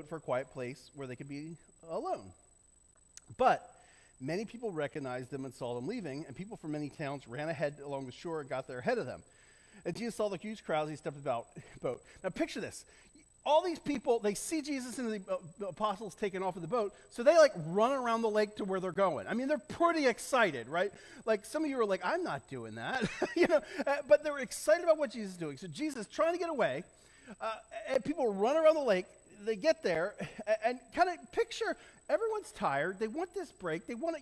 for a quiet place where they could be alone. But many people recognized them and saw them leaving, and people from many towns ran ahead along the shore and got there ahead of them. And Jesus saw the huge crowds. He stepped about boat. Now picture this. All these people, they see Jesus and the apostles taking off of the boat, so they run around the lake to where they're going. I mean, they're pretty excited, right? Like some of you are like, I'm not doing that, but they're excited about what Jesus is doing. So Jesus is trying to get away, and people run around the lake. They get there, and kind of picture everyone's tired. They want this break. They want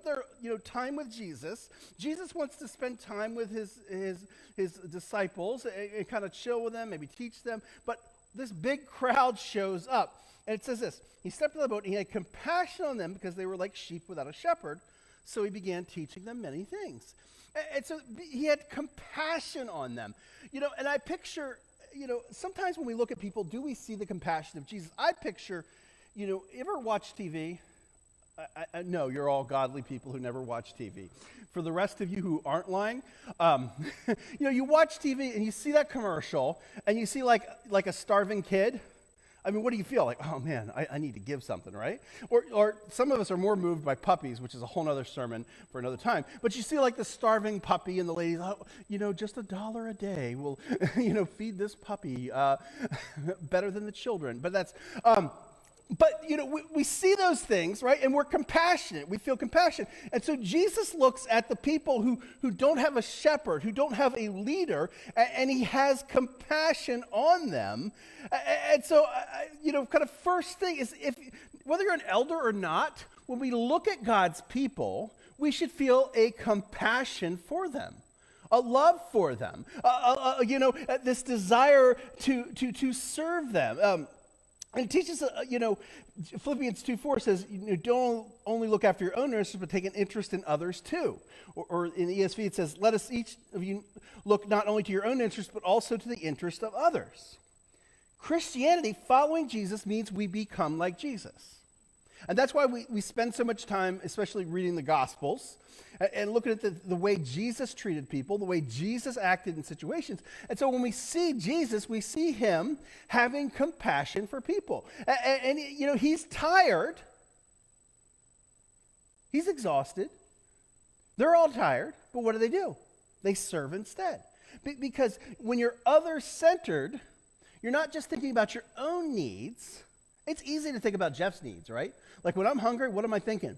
their time with Jesus. Jesus wants to spend time with his disciples and kind of chill with them, maybe teach them. But this big crowd shows up, and it says this: He stepped in the boat, and he had compassion on them because they were like sheep without a shepherd. So he began teaching them many things, and so he had compassion on them. And I picture. Sometimes when we look at people, do we see the compassion of Jesus? I picture, ever watch TV? I know you're all godly people who never watch TV. For the rest of you who aren't lying, you watch TV and you see that commercial and you see like a starving kid. I mean, what do you feel? Like, oh man, I need to give something, right? Or some of us are more moved by puppies, which is a whole other sermon for another time. But you see like the starving puppy and the ladies, just $1 a day will, feed this puppy better than the children. But that's, we see those things, right? And we're compassionate. We feel compassion. And so Jesus looks at the people who don't have a shepherd, who don't have a leader, and he has compassion on them. And so, kind of first thing is, whether you're an elder or not, when we look at God's people, we should feel a compassion for them. A love for them, this desire to serve them. And it teaches, Philippians 2:4 says, don't only look after your own interests, but take an interest in others too. Or in the ESV it says, let us each of you look not only to your own interest, but also to the interest of others. Christianity, following Jesus, means we become like Jesus. And that's why we spend so much time, especially reading the Gospels, and looking at the way Jesus treated people, the way Jesus acted in situations. And so when we see Jesus, we see him having compassion for people. And he's tired. He's exhausted. They're all tired. But what do? They serve instead. Because when you're other-centered, you're not just thinking about your own needs. It's easy to think about Jeff's needs, right? Like when I'm hungry, what am I thinking?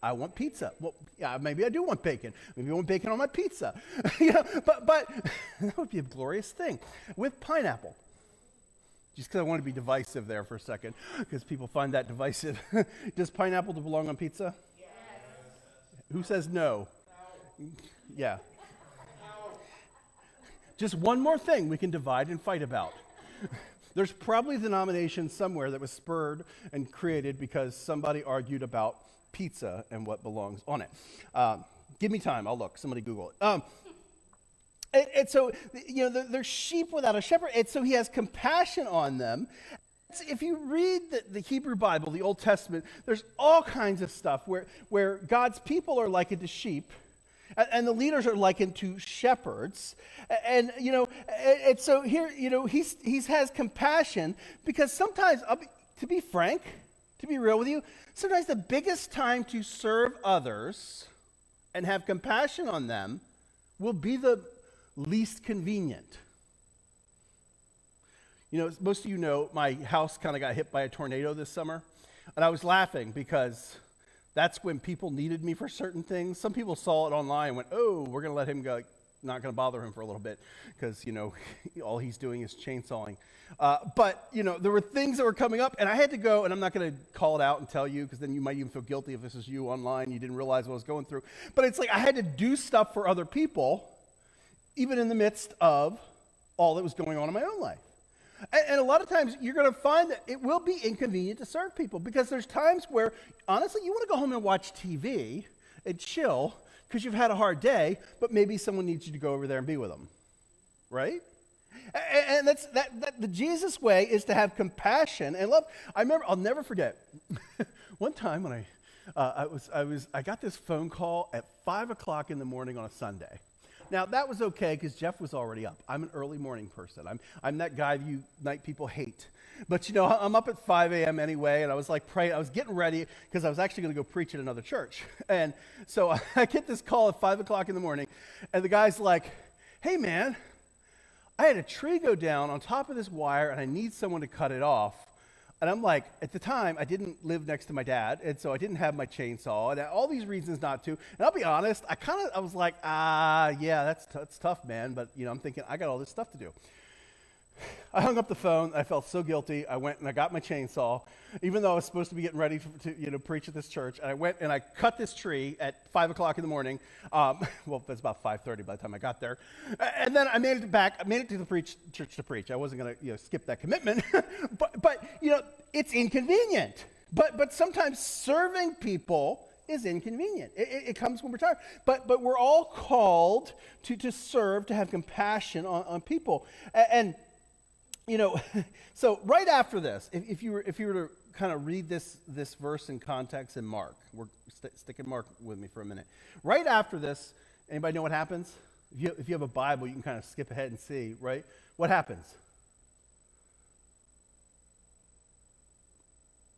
I want pizza. Well, yeah, maybe I do want bacon. Maybe I want bacon on my pizza. But that would be a glorious thing with pineapple. Just because I want to be divisive there for a second, because people find that divisive. Does pineapple belong on pizza? Yes. Who says no? No. Yeah. No. Just one more thing we can divide and fight about. There's probably a denomination somewhere that was spurred and created because somebody argued about pizza and what belongs on it. Give me time. I'll look. Somebody Google it. And so, they're sheep without a shepherd. And so he has compassion on them. If you read the Hebrew Bible, the Old Testament, there's all kinds of stuff where God's people are likened to sheep. And the leaders are likened to shepherds. And so here, he has compassion because sometimes, to be frank, to be real with you, sometimes the biggest time to serve others and have compassion on them will be the least convenient. Most of you know my house kind of got hit by a tornado this summer. And I was laughing because that's when people needed me for certain things. Some people saw it online and went, oh, we're going to let him go. Not going to bother him for a little bit because, all he's doing is chainsawing. But there were things that were coming up, and I had to go, and I'm not going to call it out and tell you because then you might even feel guilty if this is you online. You didn't realize what I was going through. But it's like I had to do stuff for other people, even in the midst of all that was going on in my own life. And a lot of times you're going to find that it will be inconvenient to serve people because there's times where, honestly, you want to go home and watch TV and chill because you've had a hard day, but maybe someone needs you to go over there and be with them, right? And that's the Jesus way is to have compassion and love. I'll never forget one time when I got this phone call at 5:00 in the morning on a Sunday. Now, that was okay because Jeff was already up. I'm an early morning person. I'm that guy you night people hate. But, I'm up at 5 a.m. anyway, and I was like praying. I was getting ready because I was actually going to go preach at another church. And so I get this call at 5 o'clock in the morning, and the guy's like, hey, man, I had a tree go down on top of this wire, and I need someone to cut it off. And I'm like, at the time, I didn't live next to my dad, and so I didn't have my chainsaw, and all these reasons not to. And I'll be honest, I was like, yeah, that's tough, man. But, I'm thinking, I got all this stuff to do. I hung up the phone. I felt so guilty. I went and I got my chainsaw, even though I was supposed to be getting ready to preach at this church. And I went and I cut this tree at 5 o'clock in the morning. Well, it was about 5:30 by the time I got there. And then I made it back. I made it to the church to preach. I wasn't going to skip that commitment. but it's inconvenient. But sometimes serving people is inconvenient. It comes when we're tired. But we're all called to serve, to have compassion on people. And so right after this, if you were to kind of read this verse in context in Mark, we're sticking Mark with me for a minute. Right after this, anybody know what happens? If you have a Bible, you can kind of skip ahead and see, right? What happens?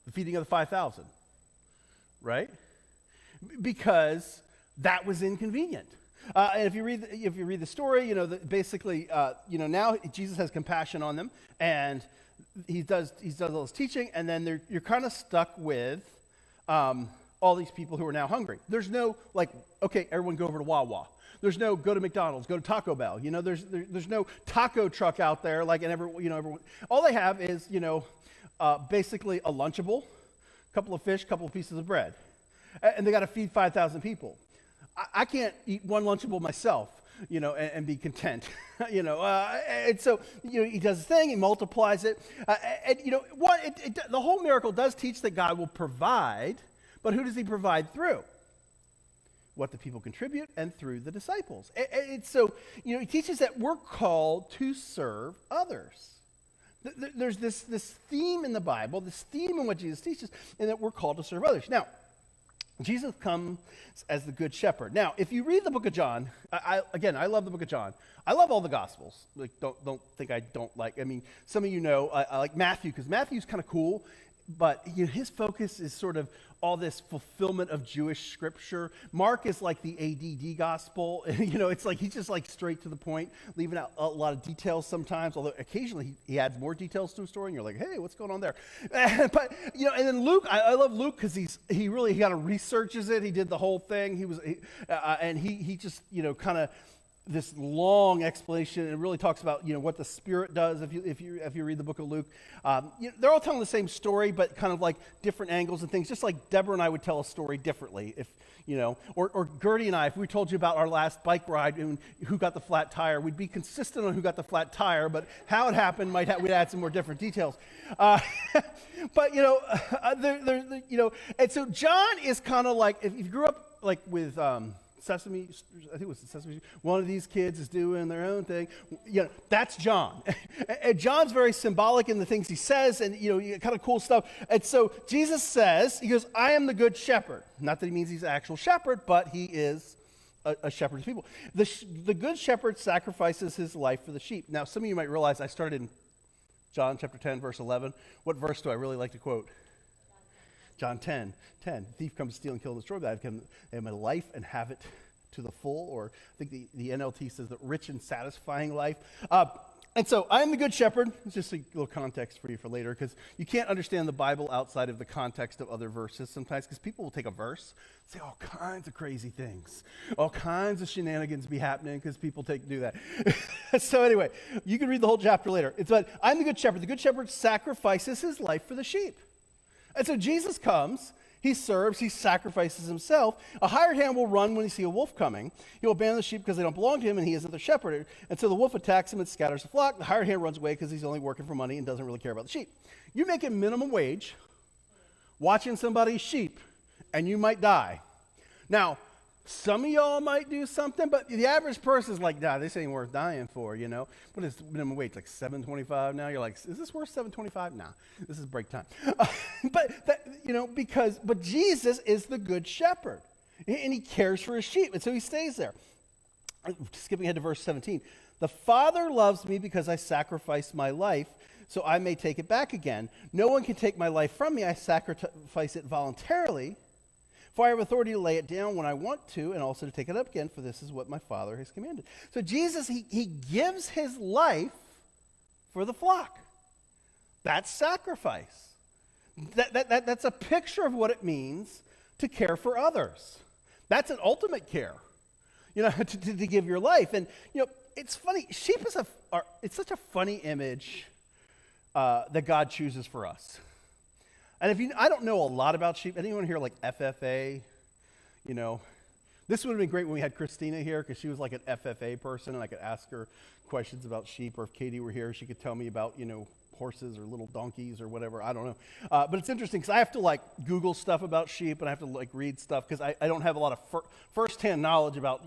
The feeding of the 5,000, right? Because that was inconvenient. And if you read the story, basically, now Jesus has compassion on them, and he does all his teaching, and then you're kind of stuck with all these people who are now hungry. There's no okay, everyone go over to Wawa. There's no go to McDonald's, go to Taco Bell. There's no taco truck out there everyone. All they have is basically a Lunchable, a couple of fish, a couple of pieces of bread, and they got to feed 5,000 people. I can't eat one Lunchable myself, and be content, and so, he does his thing, he multiplies it, and, the whole miracle does teach that God will provide, but who does he provide through? What the people contribute and through the disciples. So, he teaches that we're called to serve others. There's this theme in the Bible, this theme in what Jesus teaches, and that we're called to serve others. Now, Jesus comes as the good shepherd. Now, if you read the book of John, I love the book of John. I love all the Gospels. Don't think I don't like. Some of I like Matthew because Matthew's kind of cool, but his focus is sort of all this fulfillment of Jewish scripture. Mark is like the ADD gospel. It's like he's just like straight to the point, leaving out a lot of details sometimes. Although occasionally he adds more details to a story, and you're like, hey, what's going on there? But and then Luke, I love Luke because he really kind of researches it. He did the whole thing. He just kind of this long explanation, and it really talks about what the Spirit does. If you read the book of Luke, they're all telling the same story, but kind of like different angles and things. Just like Deborah and I would tell a story differently, or Gertie and I, if we told you about our last bike ride and who got the flat tire, we'd be consistent on who got the flat tire, but how it happened we'd add some more different details. But and so John is kind of like if you grew up like with. Sesame, I think it was Sesame. One of these kids is doing their own thing. That's John. And John's very symbolic in the things he says, and kind of cool stuff. And so Jesus says, he goes, "I am the good shepherd." Not that he means he's an actual shepherd, but he is a shepherd of people. The good shepherd sacrifices his life for the sheep. Now, some of you might realize I started in John chapter 10, verse 11. What verse do I really like to quote? John 10. The thief comes to steal and kill and destroy, but I have my life and have it to the full, or I think the NLT says the rich and satisfying life. And so I am the good shepherd. It's just a little context for you for later, because you can't understand the Bible outside of the context of other verses sometimes, because people will take a verse, say all kinds of crazy things. All kinds of shenanigans be happening because people do that. So anyway, you can read the whole chapter later. It's about, I'm the good shepherd. The good shepherd sacrifices his life for the sheep. And so Jesus comes, he serves, he sacrifices himself. A hired hand will run when he sees a wolf coming. He will abandon the sheep because they don't belong to him, and he isn't the shepherd. And so the wolf attacks him and scatters the flock. The hired hand runs away because he's only working for money and doesn't really care about the sheep. You're making minimum wage, watching somebody's sheep, and you might die. Now, some of y'all might do something, but the average person is like, nah, this ain't worth dying for, What is minimum wage, like $7.25 now? You're like, is this worth $7.25? Nah, this is break time. But Jesus is the good shepherd, and he cares for his sheep, and so he stays there. skipping ahead to verse 17. The Father loves me because I sacrificed my life so I may take it back again. No one can take my life from me. I sacrifice it voluntarily. For I have authority to lay it down when I want to and also to take it up again, for this is what my Father has commanded. So Jesus, he gives his life for the flock. That's sacrifice. That's a picture of what it means to care for others. That's an ultimate care, to give your life. And, it's funny. Sheep it's such a funny image that God chooses for us. And I don't know a lot about sheep. Anyone here like FFA? This would have been great when we had Christina here because she was like an FFA person and I could ask her questions about sheep, or if Katie were here, she could tell me about, horses or little donkeys or whatever. I don't know. But it's interesting because I have to Google stuff about sheep and I have to read stuff because I don't have a lot of firsthand knowledge about,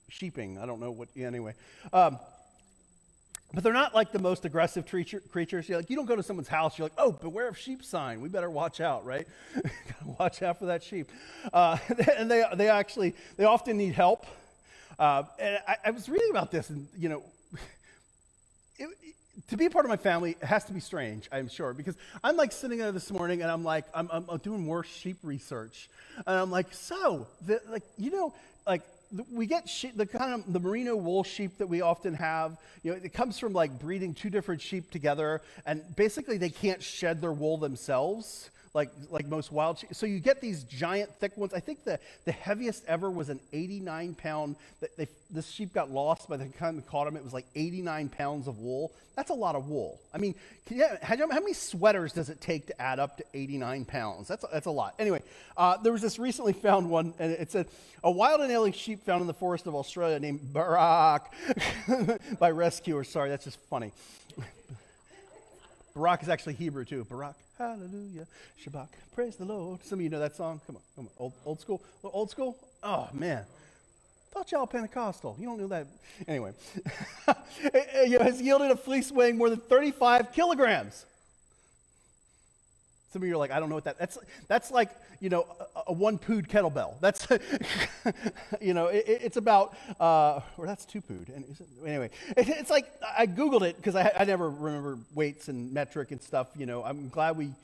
sheeping. I don't know anyway. But they're not like the most aggressive creatures. You don't go to someone's house, you're like, oh, beware of sheep sign. We better watch out, right? Watch out for that sheep. And they often need help. And I was reading about this, and, to be a part of my family, it has to be strange, I'm sure, because I'm sitting there this morning and I'm doing more sheep research. And I'm like, we get the merino wool sheep that we often have. It comes from breeding two different sheep together, and basically they can't shed their wool themselves, like most wild sheep. So you get these giant, thick ones. I think the heaviest ever was an 89-pound. This sheep got lost by the time we caught him. It was 89 pounds of wool. That's a lot of wool. I mean, how many sweaters does it take to add up to 89 pounds? That's a lot. Anyway, there was this recently found one, and it said, a wild and ailing sheep found in the forest of Australia named Barak by rescuers. Sorry, that's just funny. Barak is actually Hebrew too. Barak, hallelujah, Shabbat, praise the Lord. Some of you know that song. Come on, old school. Old school? Oh, man. Thought y'all Pentecostal. You don't know that. Anyway. It has yielded a fleece weighing more than 35 kilograms. Some of you are like, I don't know what that's like, a one-pood kettlebell. That's, it's about, or that's two-pood. Anyway, it's like, I Googled it because I never remember weights and metric and stuff. I'm glad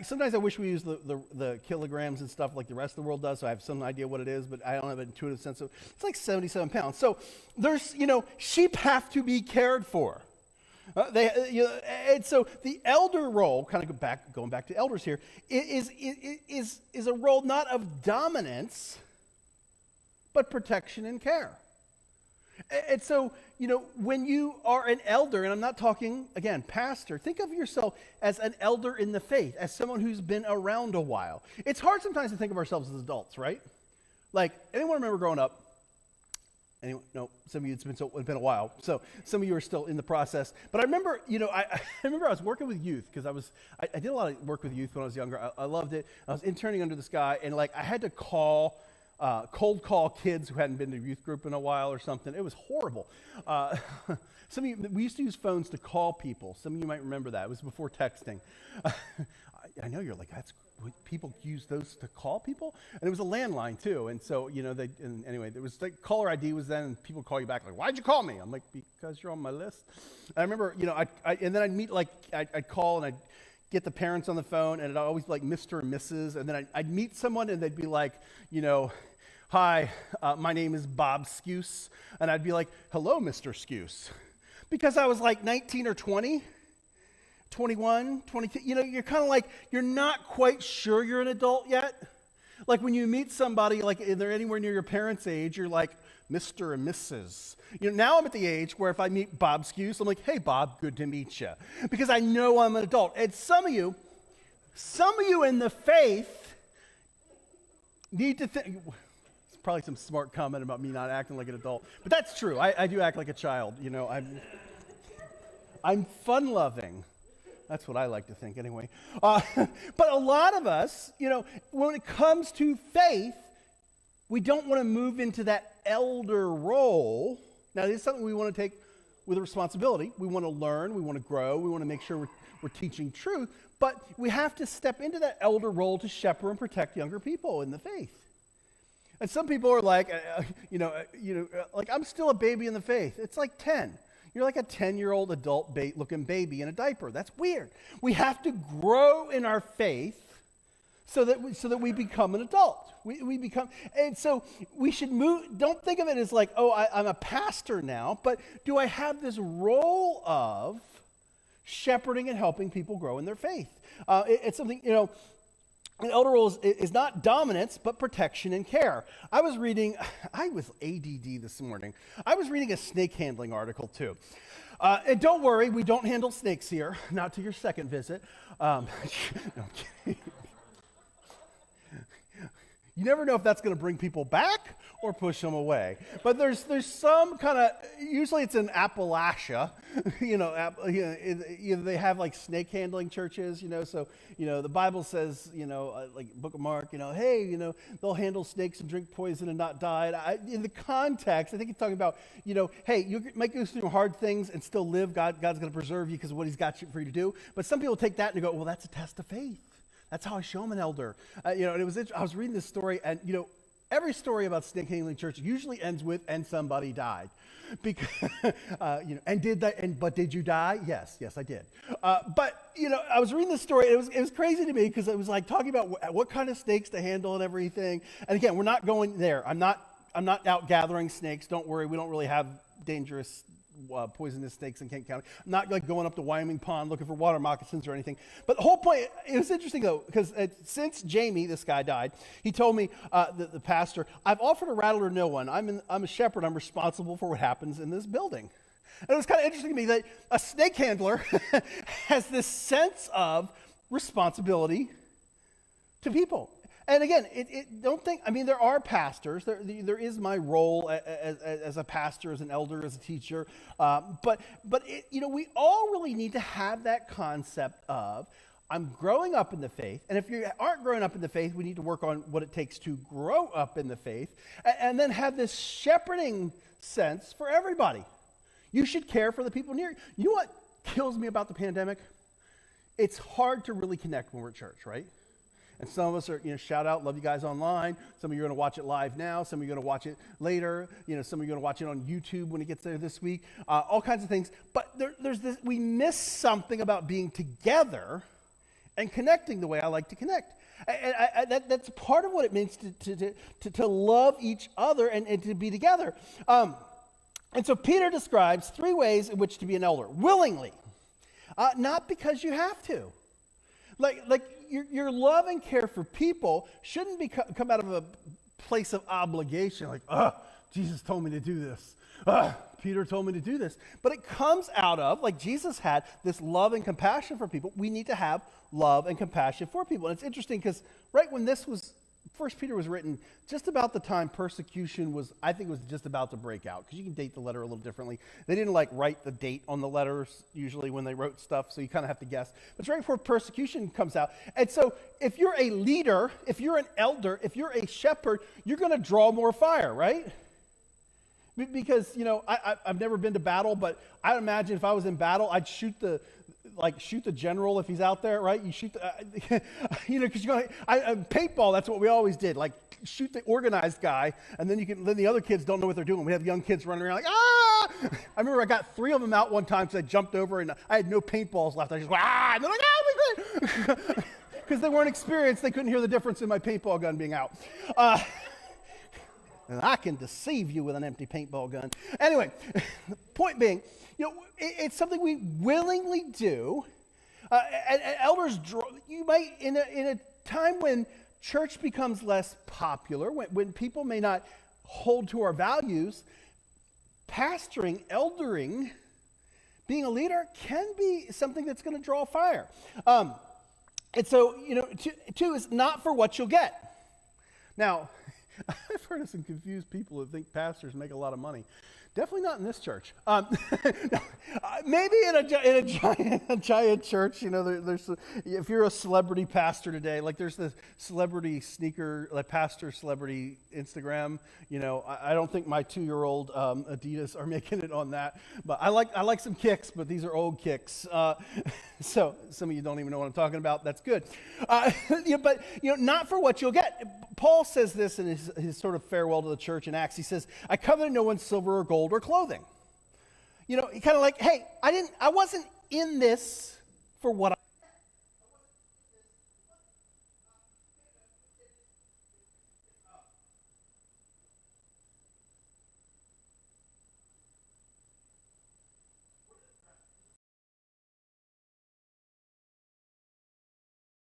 sometimes I wish we use the kilograms and stuff like the rest of the world does, so I have some idea what it is, but I don't have an intuitive sense of, it's 77 pounds. So there's, sheep have to be cared for. And so the elder role, kind of going back to elders here, is a role not of dominance, but protection and care. And so, when you are an elder, and I'm not talking, again, pastor, think of yourself as an elder in the faith, as someone who's been around a while. It's hard sometimes to think of ourselves as adults, right? Anyone remember growing up? Anyone? No, some of you, it's been a while. So some of you are still in the process. But I remember, I remember I was working with youth because I did a lot of work with youth when I was younger. I loved it. I was interning under this guy, and I had to cold call kids who hadn't been to youth group in a while or something. It was horrible. Some of you, we used to use phones to call people. Some of you might remember that. It was before texting. I know you're like, people use those to call people? And it was a landline too. And so, anyway, there was caller ID was then, and people call you back like, why'd you call me? I'm like, because you're on my list. And I remember, and then I'd meet I'd call and I'd get the parents on the phone, and it'd always be Mr. and Mrs. And then I'd meet someone and they'd be like, hi, my name is Bob Skuse. And I'd be like, hello, Mr. Skuse. Because I was 19 or 20. 21, 22, you're kind of you're not quite sure you're an adult yet. When you meet somebody, they're anywhere near your parents' age, you're like, Mr. and Mrs. Now I'm at the age where if I meet Bob Skuse, I'm like, hey, Bob, good to meet you. Because I know I'm an adult. And some of you in the faith need to think, it's probably some smart comment about me not acting like an adult, but that's true. I do act like a child. I'm fun-loving. That's what I like to think anyway. But a lot of us, when it comes to faith, we don't want to move into that elder role. Now, this is something we want to take with a responsibility. We want to learn. We want to grow. We want to make sure we're teaching truth. But we have to step into that elder role to shepherd and protect younger people in the faith. And some people are like, like I'm still a baby in the faith. It's like 10. You're like a 10-year-old adult looking baby in a diaper. That's weird. We have to grow in our faith so that we become an adult. We become, and so we should move. Don't think of it as like, oh, I'm a pastor now, but do I have this role of shepherding and helping people grow in their faith? It's something, an elder role is not dominance, but protection and care. I was ADD this morning. I was reading a snake handling article too. And don't worry, we don't handle snakes here, not to your second visit. No, I'm kidding. You never know if that's going to bring people back or push them away. But there's some kind of, usually it's in Appalachia, they have like snake handling churches, so, the Bible says, like Book of Mark, hey, they'll handle snakes and drink poison and not die. In the context, I think it's talking about, hey, you might go through hard things and still live. God's going to preserve you because of what he's got for you to do. But some people take that and go, well, that's a test of faith. That's how I show them an elder. And it was I was reading this story, and every story about snake handling church usually ends with "and somebody died," because and did that? But did you die? Yes, I did. But I was reading this story. And it was crazy to me because it was like talking about what kind of snakes to handle and everything. And again, we're not going there. I'm not out gathering snakes. Don't worry, we don't really have dangerous poisonous snakes in Kent County. I'm not like going up to Wyoming Pond looking for water moccasins or anything. But the whole point, it was interesting though, because since Jamie, this guy, died, he told me, the pastor, I've offered a rattle or no one. I'm a shepherd. I'm responsible for what happens in this building. And it was kind of interesting to me that a snake handler has this sense of responsibility to people. And again, don't think, there are pastors. There is my role as a pastor, as an elder, as a teacher. But we all really need to have that concept of, I'm growing up in the faith. And if you aren't growing up in the faith, we need to work on what it takes to grow up in the faith. And then have this shepherding sense for everybody. You should care for the people near you. You know what kills me about the pandemic? It's hard to really connect when we're at church, right? And some of us are, shout out, love you guys online. Some of you are going to watch it live now. Some of you are going to watch it later. Some of you are going to watch it on YouTube when it gets there this week. All kinds of things. But there's this, we miss something about being together and connecting the way I like to connect. And that's part of what it means to love each other and to be together. And so Peter describes 3 ways in which to be an elder. Willingly. Not because you have to. Like your love and care for people shouldn't come out of a place of obligation, like, Jesus told me to do this. Peter told me to do this. But it comes out of, like Jesus had, this love and compassion for people. We need to have love and compassion for people. And it's interesting because right when First Peter was written, just about the time persecution was just about to break out, because you can date the letter a little differently. They didn't write the date on the letters usually when they wrote stuff, so you kind of have to guess. But it's right before persecution comes out. And so if you're a leader, if you're an elder, if you're a shepherd, you're going to draw more fire, right? Because, I've never been to battle, but I imagine if I was in battle, I'd shoot the general if he's out there, right? You shoot the, because paintball, that's what we always did. Shoot the organized guy, and then the other kids don't know what they're doing. We have young kids running around I remember I got 3 of them out one time because I jumped over and I had no paintballs left. I just went, and they're like, we good. Because they weren't experienced, they couldn't hear the difference in my paintball gun being out. And I can deceive you with an empty paintball gun. Anyway, point being, it's something we willingly do. And elders, you might, in a time when church becomes less popular, when people may not hold to our values, pastoring, eldering, being a leader can be something that's going to draw fire. And so, 2 is not for what you'll get. Now, I've heard of some confused people who think pastors make a lot of money. Definitely not in this church. Maybe in a giant church, there's if you're a celebrity pastor today, like there's the celebrity sneaker, like pastor celebrity Instagram. I don't think my 2-year-old Adidas are making it on that. But I like some kicks, but these are old kicks. So some of you don't even know what I'm talking about. That's good. But not for what you'll get. Paul says this in his sort of farewell to the church in Acts. He says, "I covet no one's silver or gold or clothing." Kind of like, hey, I wasn't in this for what